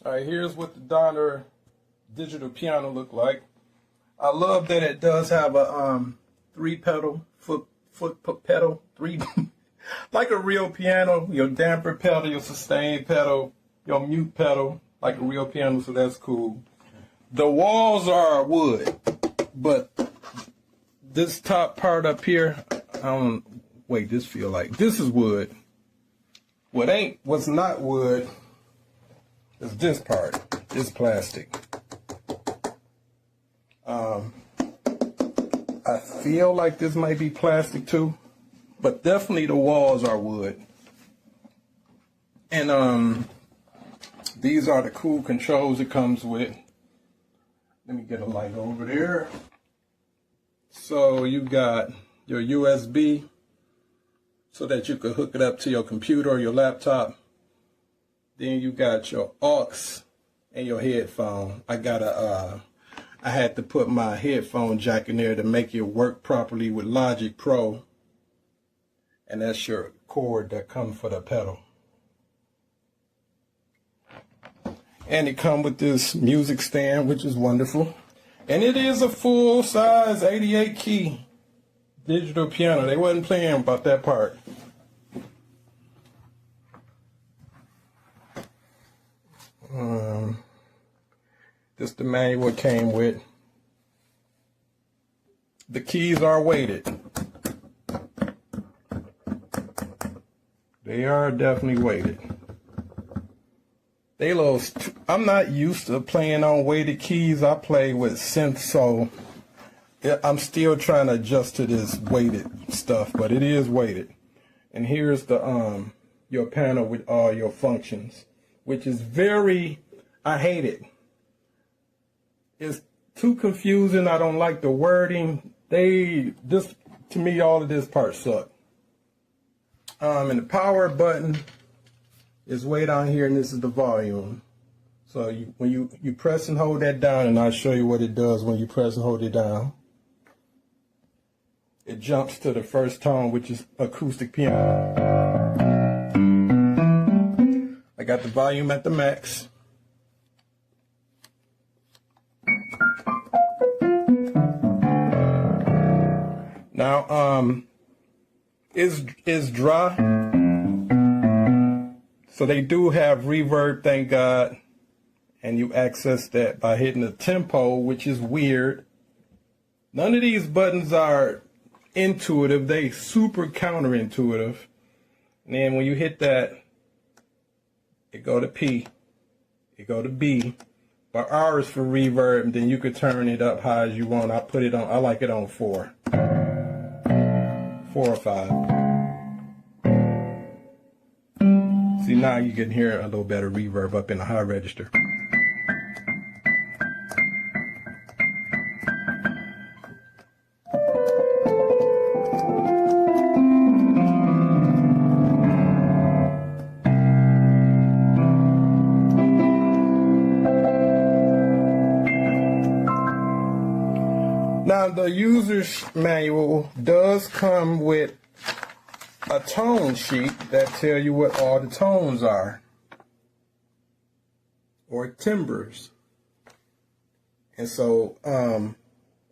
All right, here's what the Donner digital piano look like. I love that it does have a three pedal foot pedal, three like a real piano. Your damper pedal, your sustain pedal, your mute pedal, like a real piano. So that's cool. The walls are wood, but this top part up here, this feel like this is wood. What's not wood is this part, this plastic. I feel like this might be plastic too, but definitely the walls are wood. And these are the cool controls it comes with. Let me get a light over there. So you got your USB so that you could hook it up to your computer or your laptop. Then you got your aux and your headphone. I had to put my headphone jack in there to make it work properly with Logic Pro. And that's your cord that comes for the pedal. And it comes with this music stand, which is wonderful. And it is a full-size 88-key digital piano. They wasn't playing about that part. This the manual it came with. The keys are weighted. They are definitely weighted. I'm not used to playing on weighted keys. I play with synth, so I'm still trying to adjust to this weighted stuff, but it is weighted. And here's the your panel with all your functions, which is I hate it. It's too confusing. I don't like the wording. To me, all of this part suck. And the power button is way down here, and this is the volume. So when you press and hold that down, and I'll show you what it does when you press and hold it down. It jumps to the first tone, which is acoustic piano. I got the volume at the max. Now, it's dry. So they do have reverb, thank God. And you access that by hitting the tempo, which is weird. None of these buttons are intuitive. They super counterintuitive. And then when you hit that, it go to P, it go to B. But R is for reverb, and then you could turn it up high as you want. I like it on 4 or 5. See, now you can hear a little better reverb up in the high register. Now, the user's manual does come with a tone sheet that tell you what all the tones are, or timbres. And so,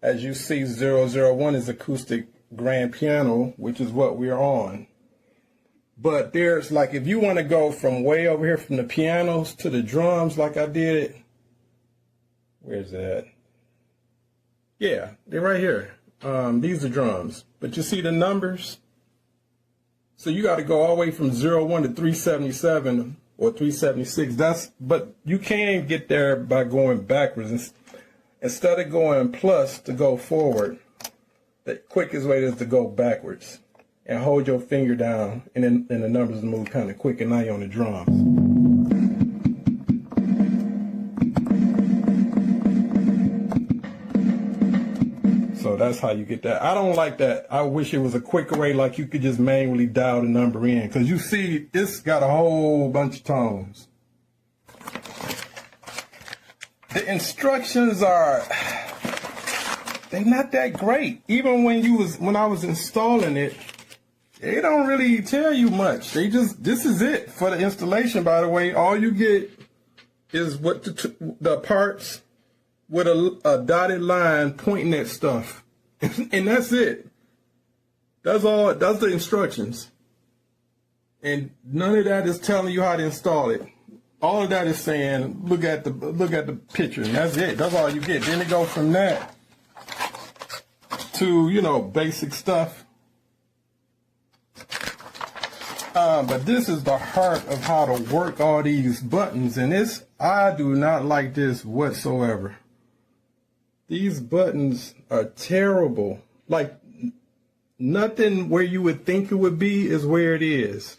as you see, 001 is acoustic grand piano, which is what we're on. But there's if you want to go from way over here from the pianos to the drums like I did, where's that? Yeah, they're right here. These are drums. But you see the numbers? So you got to go all the way from 01 to 377 or 376. But you can get there by going backwards. Instead of going plus to go forward, the quickest way is to go backwards and hold your finger down, and then the numbers move kind of quick, and now you're on the drums. So that's how you get that. I don't like that. I wish it was a quicker way, like you could just manually dial the number in. Because you see, it's got a whole bunch of tones. The instructions they're not that great. Even when I was installing it, they don't really tell you much. This is it for the installation, by the way. All you get is what the parts with a dotted line pointing at stuff. And that's it. That's all. That's the instructions. And none of that is telling you how to install it. All of that is saying, look at the picture, and that's it. That's all you get. Then it goes from that to, you know, basic stuff. But this is the heart of how to work all these buttons, and I do not like this whatsoever. These buttons are terrible. Like, nothing where you would think it would be is where it is.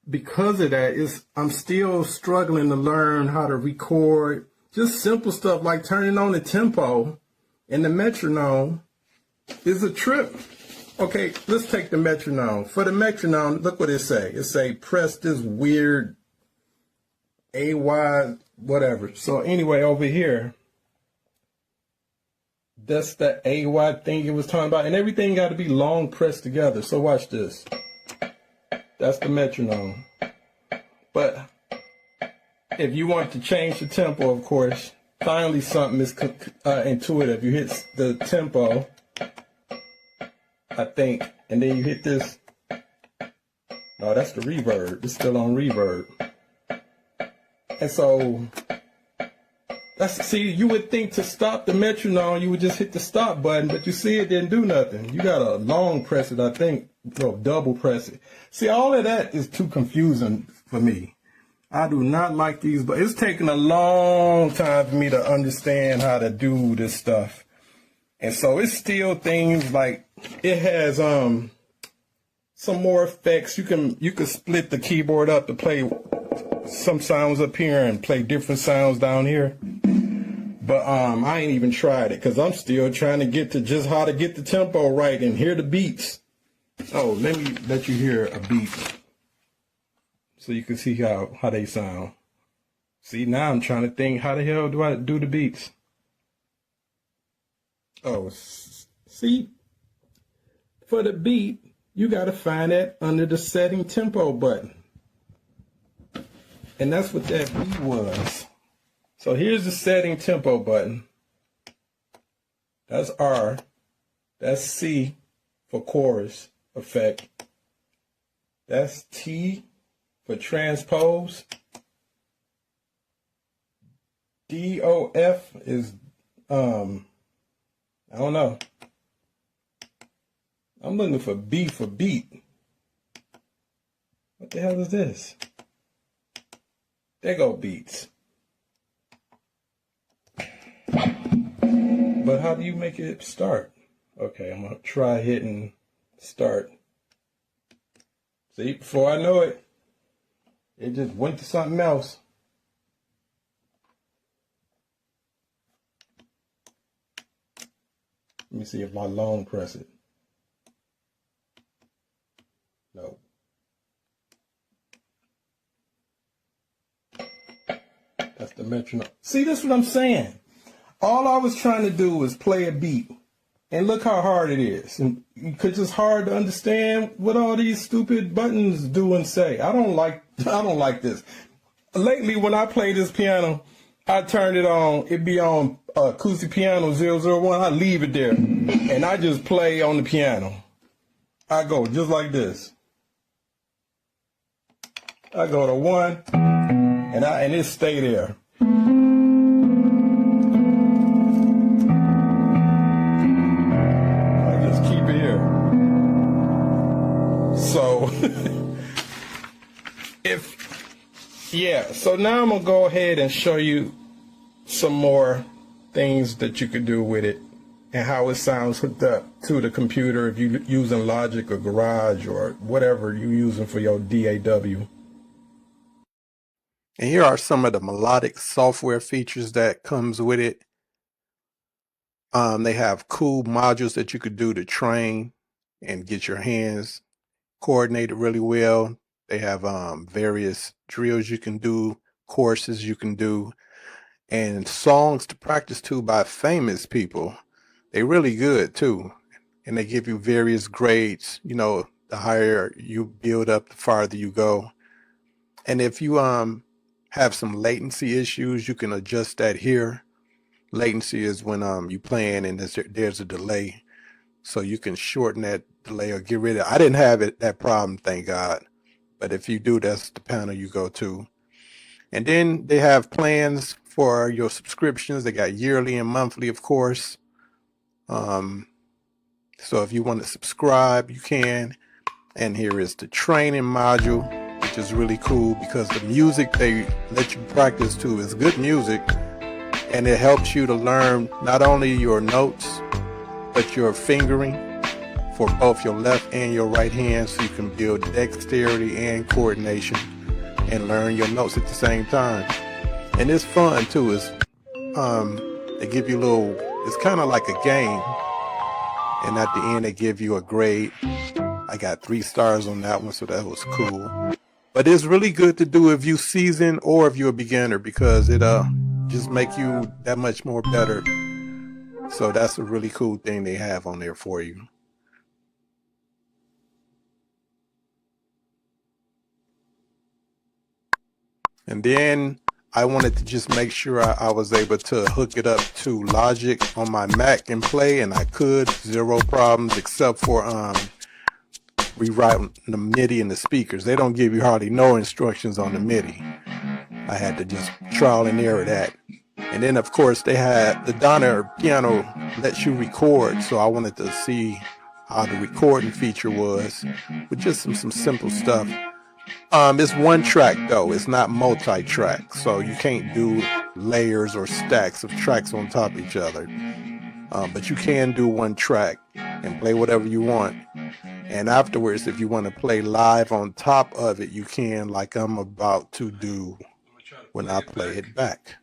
Because of that, I'm still struggling to learn how to record just simple stuff like turning on the tempo and the metronome is a trip. Okay, let's take the metronome. For the metronome, look what it say. It say press this weird AY whatever. So anyway, over here, that's the AY thing it was talking about, and everything got to be long pressed together. So watch this. That's the metronome. But if you want to change the tempo, of course, finally something is intuitive. You hit the tempo, I think, and then you hit this. No, that's the reverb. It's still on reverb. And so, see, you would think to stop the metronome, you would just hit the stop button, but you see it didn't do nothing. You got to long press it, I think, or double press it. See, all of that is too confusing for me. I do not like these, but it's taken a long time for me to understand how to do this stuff. And so it's still things like, it has some more effects. You can split the keyboard up to play some sounds up here and play different sounds down here. But I ain't even tried it because I'm still trying to get to just how to get the tempo right and hear the beats. Oh, let me let you hear a beat so you can see how they sound. See, now I'm trying to think, how the hell do I do the beats? Oh, see, for the beat, you got to find that under the setting tempo button. And that's what that beat was. So here's the setting tempo button. That's R. That's C for chorus effect. That's T for transpose. DOF is, I don't know. I'm looking for B for beat. What the hell is this? There go beats. But how do you make it start? Okay, I'm going to try hitting start. See, before I know it, it just went to something else. Let me see if I long press it. No. That's the metronome. See, that's what I'm saying. All I was trying to do was play a beat. And look how hard it is. And it's just hard to understand what all these stupid buttons do and say. I don't like this. Lately, when I play this piano, I turn it on. It be on acoustic piano 001. I leave it there. And I just play on the piano. I go just like this. I go to 1, and it stay there. I just keep it here. So, so now I'm gonna go ahead and show you some more things that you could do with it and how it sounds hooked up to the computer if you're using Logic or Garage or whatever you're using for your DAW. And here are some of the melodic software features that comes with it. They have cool modules that you could do to train and get your hands coordinated really well. They have various drills you can do, courses you can do, and songs to practice to by famous people. They're really good too. And they give you various grades. You know, the higher you build up, the farther you go. And if you have some latency issues, you can adjust that here. Latency is when you playing and there's a delay. So you can shorten that delay or get rid of it. I didn't have that problem, thank God. But if you do, that's the panel you go to. And then they have plans for your subscriptions. They got yearly and monthly, of course. So if you want to subscribe, you can. And here is the training module, which is really cool because the music they let you practice to is good music. And it helps you to learn not only your notes, but your fingering for both your left and your right hand, so you can build dexterity and coordination and learn your notes at the same time. And it's fun too. It's they give you it's kind of like a game, and at the end they give you a grade. I got 3 stars on that one, so that was cool. But it's really good to do if you seasoned or if you're a beginner, because it just make you that much more better. So that's a really cool thing they have on there for you. And then I wanted to just make sure I was able to hook it up to Logic on my Mac and play, and I could, 0 problems, except for rewriting the MIDI and the speakers. They don't give you hardly no instructions on the MIDI. I had to just trial and error that. And then of course they had the Donner piano lets you record, so I wanted to see how the recording feature was with just some simple stuff. It's one track though, it's not multi-track, so you can't do layers or stacks of tracks on top of each other. But you can do one track and play whatever you want. And afterwards, if you want to play live on top of it, you can, like I'm about to do when I play it back.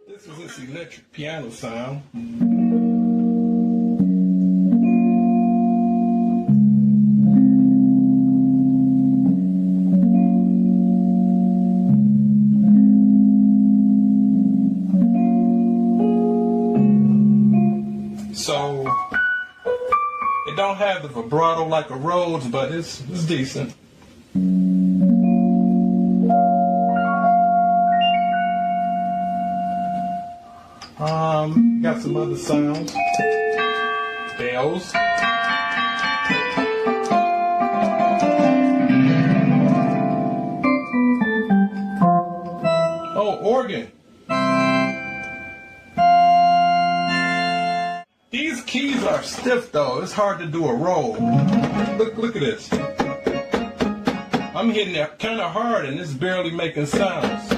This is its electric piano sound. So it don't have the vibrato like a Rhodes, but it's decent. Got some other sounds. Bells. Oh, organ. These keys are stiff though. It's hard to do a roll. Look at this. I'm hitting it kind of hard and it's barely making sounds.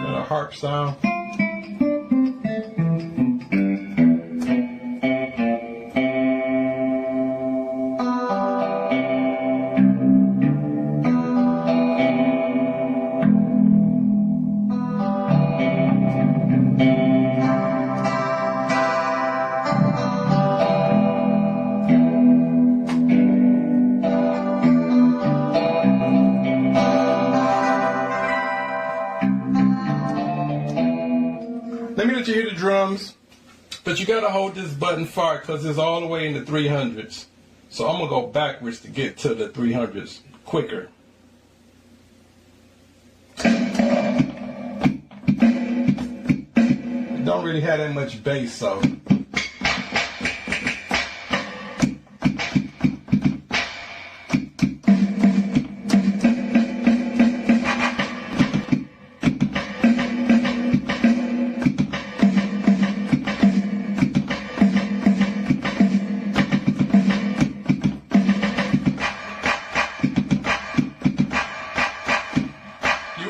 Got a harp sound. Let me let you hear the drums. But you gotta hold this button far because it's all the way in the 300s. So I'm gonna go backwards to get to the 300s quicker. It don't really have that much bass, so.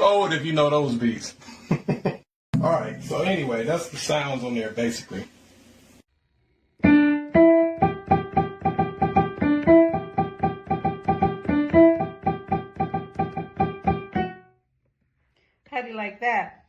Old if you know those beats. Alright, so anyway, that's the sounds on there basically. How do you like that?